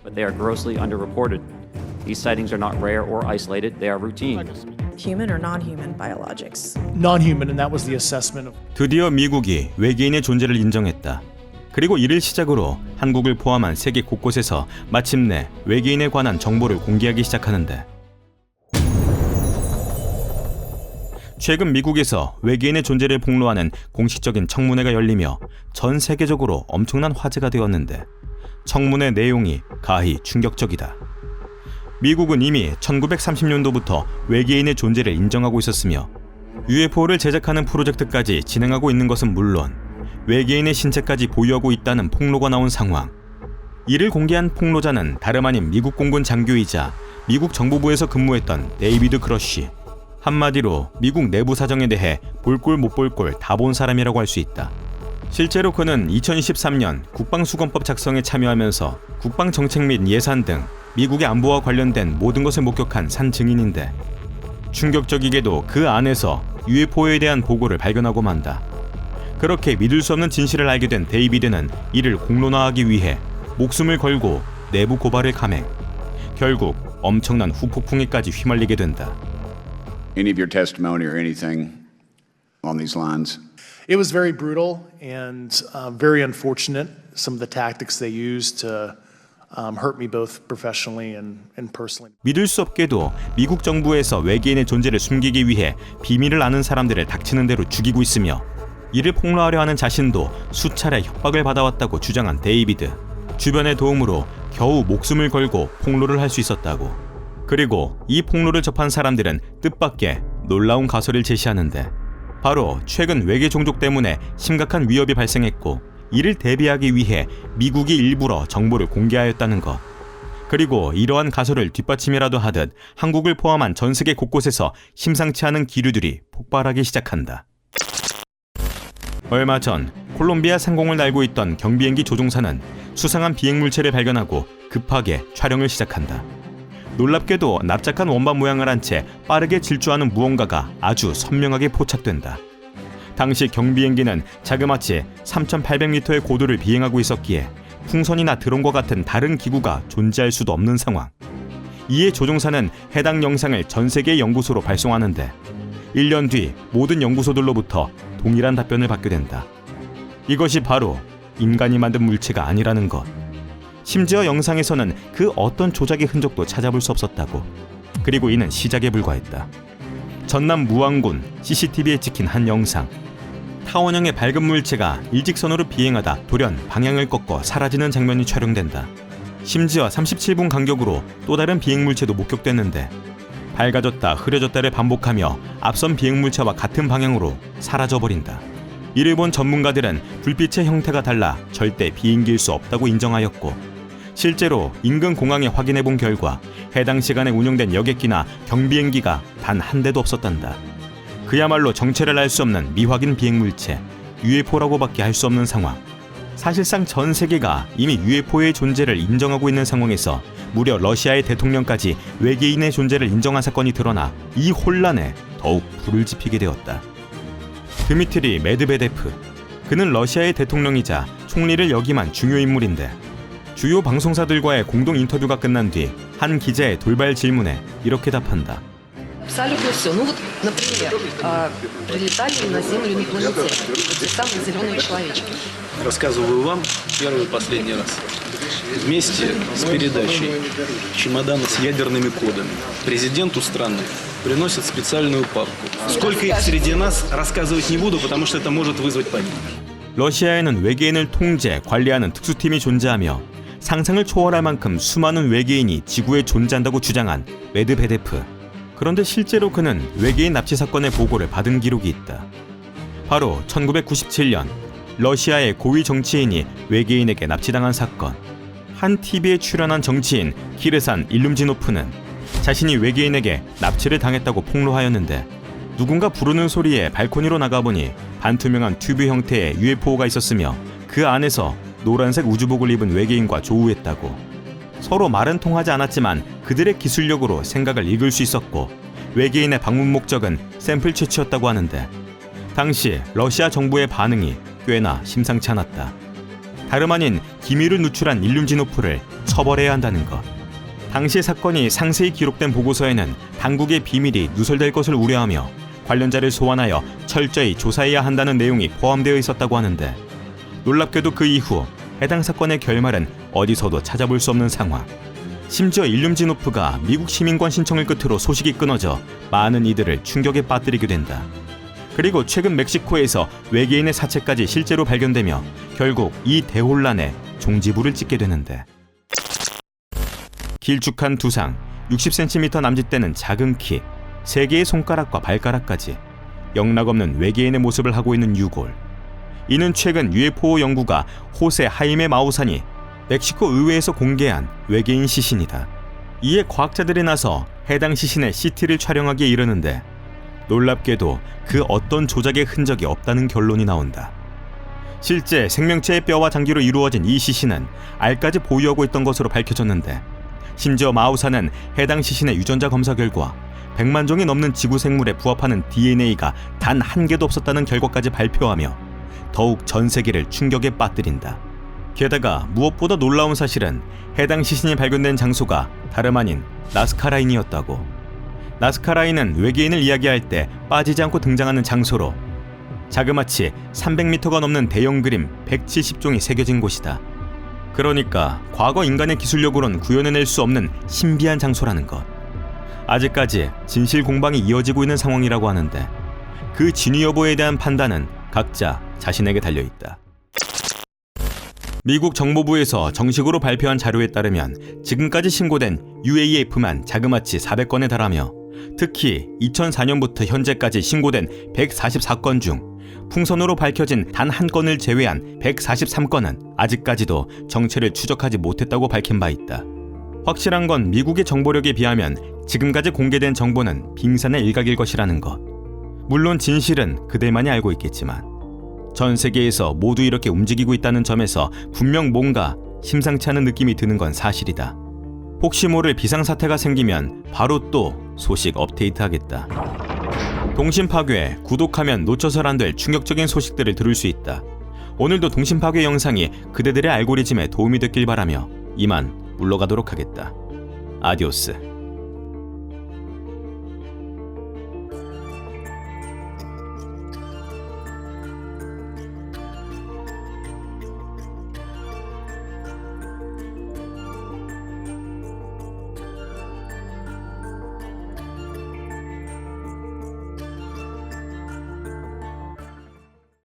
but they are grossly underreported. These sightings are not rare or isolated, they are routine. Human or non-human biologics. Non-human, and that was the assessment of. 드디어 미국이 외계인의 존재를 인정했다. 그리고 이를 시작으로 한국을 포함한 세계 곳곳에서 마침내 외계인에 관한 정보를 공개하기 시작하는데, 최근 미국에서 외계인의 존재를 폭로하는 공식적인 청문회가 열리며 전 세계적으로 엄청난 화제가 되었는데, 청문회 내용이 가히 충격적이다. 미국은 이미 1930년도부터 외계인의 존재를 인정하고 있었으며 UFO를 제작하는 프로젝트까지 진행하고 있는 것은 물론 외계인의 신체까지 보유하고 있다는 폭로가 나온 상황. 이를 공개한 폭로자는 다름 아닌 미국 공군 장교이자 미국 정보부에서 근무했던 데이비드 크러쉬. 한마디로 미국 내부 사정에 대해 볼 꼴 못 볼 꼴 다 본 사람이라고 할 수 있다. 실제로 그는 2013년 국방수검법 작성에 참여하면서 국방정책 및 예산 등 미국의 안보와 관련된 모든 것을 목격한 산 증인인데, 충격적이게도 그 안에서 UFO에 대한 보고를 발견하고 만다. 그렇게 믿을 수 없는 진실을 알게 된 데이비드는 이를 공론화하기 위해 목숨을 걸고 내부 고발을 감행. 결국 엄청난 후폭풍에까지 휘말리게 된다. Any of your testimony or anything on these lines? It was very brutal and very unfortunate. Some of the tactics they used to hurt me both professionally and personally. 믿을 수 없게도 미국 정부에서 외계인의 존재를 숨기기 위해 비밀을 아는 사람들을 닥치는 대로 죽이고 있으며, 이를 폭로하려 하는 자신도 수차례 협박을 받아왔다고 주장한 데이비드. 주변의 도움으로 겨우 목숨을 걸고 폭로를 할 수 있었다고. 그리고 이 폭로를 접한 사람들은 뜻밖의 놀라운 가설을 제시하는데, 바로 최근 외계 종족 때문에 심각한 위협이 발생했고 이를 대비하기 위해 미국이 일부러 정보를 공개하였다는 것. 그리고 이러한 가설을 뒷받침이라도 하듯 한국을 포함한 전 세계 곳곳에서 심상치 않은 기류들이 폭발하기 시작한다. 얼마 전 콜롬비아 상공을 날고 있던 경비행기 조종사는 수상한 비행물체를 발견하고 급하게 촬영을 시작한다. 놀랍게도 납작한 원반 모양을 한 채 빠르게 질주하는 무언가가 아주 선명하게 포착된다. 당시 경비행기는 자그마치 3,800m의 고도를 비행하고 있었기에 풍선이나 드론과 같은 다른 기구가 존재할 수도 없는 상황. 이에 조종사는 해당 영상을 전 세계 연구소로 발송하는데 1년 뒤 모든 연구소들로부터 동일한 답변을 받게 된다. 이것이 바로 인간이 만든 물체가 아니라는 것. 심지어 영상에서는 그 어떤 조작의 흔적도 찾아볼 수 없었다고. 그리고 이는 시작에 불과했다. 전남 무안군 CCTV에 찍힌 한 영상. 타원형의 밝은 물체가 일직선으로 비행하다 돌연 방향을 꺾어 사라지는 장면이 촬영된다. 심지어 37분 간격으로 또 다른 비행물체도 목격됐는데, 밝아졌다 흐려졌다를 반복하며 앞선 비행물체와 같은 방향으로 사라져버린다. 이를 본 전문가들은 불빛의 형태가 달라 절대 비행기일 수 없다고 인정하였고, 실제로 인근 공항에 확인해본 결과 해당 시간에 운영된 여객기나 경비행기가 단 한 대도 없었단다. 그야말로 정체를 알 수 없는 미확인 비행물체, UFO라고밖에 할 수 없는 상황. 사실상 전 세계가 이미 UFO의 존재를 인정하고 있는 상황에서 무려 러시아의 대통령까지 외계인의 존재를 인정한 사건이 드러나 이 혼란에 더욱 불을 지피게 되었다. 드미트리 메드베데프. 그는 러시아의 대통령이자 총리를 역임한 중요 인물인데, 주요 방송사들과의 공동 인터뷰가 끝난 뒤 한 기자의 돌발 질문에 이렇게 답한다. Абсолютно все. Ну вот, например, прилетали на Землю инопланетяне, те самые зеленые человечки. Рассказываю вам первый и последний раз. Вместе с передачей чемодана с ядерными кодами президенту страны приносят специальную папку. Сколько их среди нас, рассказывать не буду, потому что это может вызвать панику. 러시아에는 외계인을 통제, 관리하는 특수팀이 존재하며 상상을 초월할 만큼 수많은 외계인이 지구에 존재한다고 주장한 메드베데프. 그런데 실제로 그는 외계인 납치 사건의 보고를 받은 기록이 있다. 바로 1997년 러시아의 고위 정치인이 외계인에게 납치당한 사건. 한 TV에 출연한 정치인 키르산 일룸지노프는 자신이 외계인에게 납치를 당했다고 폭로하였는데, 누군가 부르는 소리에 발코니로 나가보니 반투명한 튜브 형태의 UFO가 있었으며 그 안에서 노란색 우주복을 입은 외계인과 조우했다고. 서로 말은 통하지 않았지만 그들의 기술력으로 생각을 읽을 수 있었고, 외계인의 방문 목적은 샘플 채취였다고 하는데, 당시 러시아 정부의 반응이 꽤나 심상치 않았다. 다름 아닌 기밀을 누출한 일룸지노프를 처벌해야 한다는 것. 당시 사건이 상세히 기록된 보고서에는 당국의 비밀이 누설될 것을 우려하며 관련자를 소환하여 철저히 조사해야 한다는 내용이 포함되어 있었다고 하는데, 놀랍게도 그 이후 해당 사건의 결말은 어디서도 찾아볼 수 없는 상황. 심지어 일륨지노프가 미국 시민권 신청을 끝으로 소식이 끊어져 많은 이들을 충격에 빠뜨리게 된다. 그리고 최근 멕시코에서 외계인의 사체까지 실제로 발견되며 결국 이 대혼란에 종지부를 찍게 되는데, 길쭉한 두상, 60cm 남짓되는 작은 키, 3개의 손가락과 발가락까지 영락없는 외계인의 모습을 하고 있는 유골. 이는 최근 UFO 연구가 호세 하이메 마우산이 멕시코 의회에서 공개한 외계인 시신이다. 이에 과학자들이 나서 해당 시신의 CT를 촬영하기에 이르는데, 놀랍게도 그 어떤 조작의 흔적이 없다는 결론이 나온다. 실제 생명체의 뼈와 장기로 이루어진 이 시신은 알까지 보유하고 있던 것으로 밝혀졌는데, 심지어 마우사는 해당 시신의 유전자 검사 결과 100만 종이 넘는 지구 생물에 부합하는 DNA가 단 한 개도 없었다는 결과까지 발표하며 더욱 전 세계를 충격에 빠뜨린다. 게다가 무엇보다 놀라운 사실은 해당 시신이 발견된 장소가 다름 아닌 나스카라인이었다고. 나스카라인은 외계인을 이야기할 때 빠지지 않고 등장하는 장소로 자그마치 300m가 넘는 대형 그림 170종이 새겨진 곳이다. 그러니까 과거 인간의 기술력으론 구현해낼 수 없는 신비한 장소라는 것. 아직까지 진실 공방이 이어지고 있는 상황이라고 하는데, 그 진위 여부에 대한 판단은 각자 자신에게 달려있다. 미국 정보부에서 정식으로 발표한 자료에 따르면 지금까지 신고된 UAF만 자그마치 400건에 달하며, 특히 2004년부터 현재까지 신고된 144건 중 풍선으로 밝혀진 단 한 건을 제외한 143건은 아직까지도 정체를 추적하지 못했다고 밝힌 바 있다. 확실한 건 미국의 정보력에 비하면 지금까지 공개된 정보는 빙산의 일각일 것이라는 것. 물론 진실은 그들만이 알고 있겠지만 전 세계에서 모두 이렇게 움직이고 있다는 점에서 분명 뭔가 심상치 않은 느낌이 드는 건 사실이다. 혹시 모를 비상사태가 생기면 바로 또 소식 업데이트하겠다. 동심파괴, 구독하면 놓쳐선 안 될 충격적인 소식들을 들을 수 있다. 오늘도 동심파괴 영상이 그대들의 알고리즘에 도움이 됐길 바라며 이만 물러가도록 하겠다. 아디오스.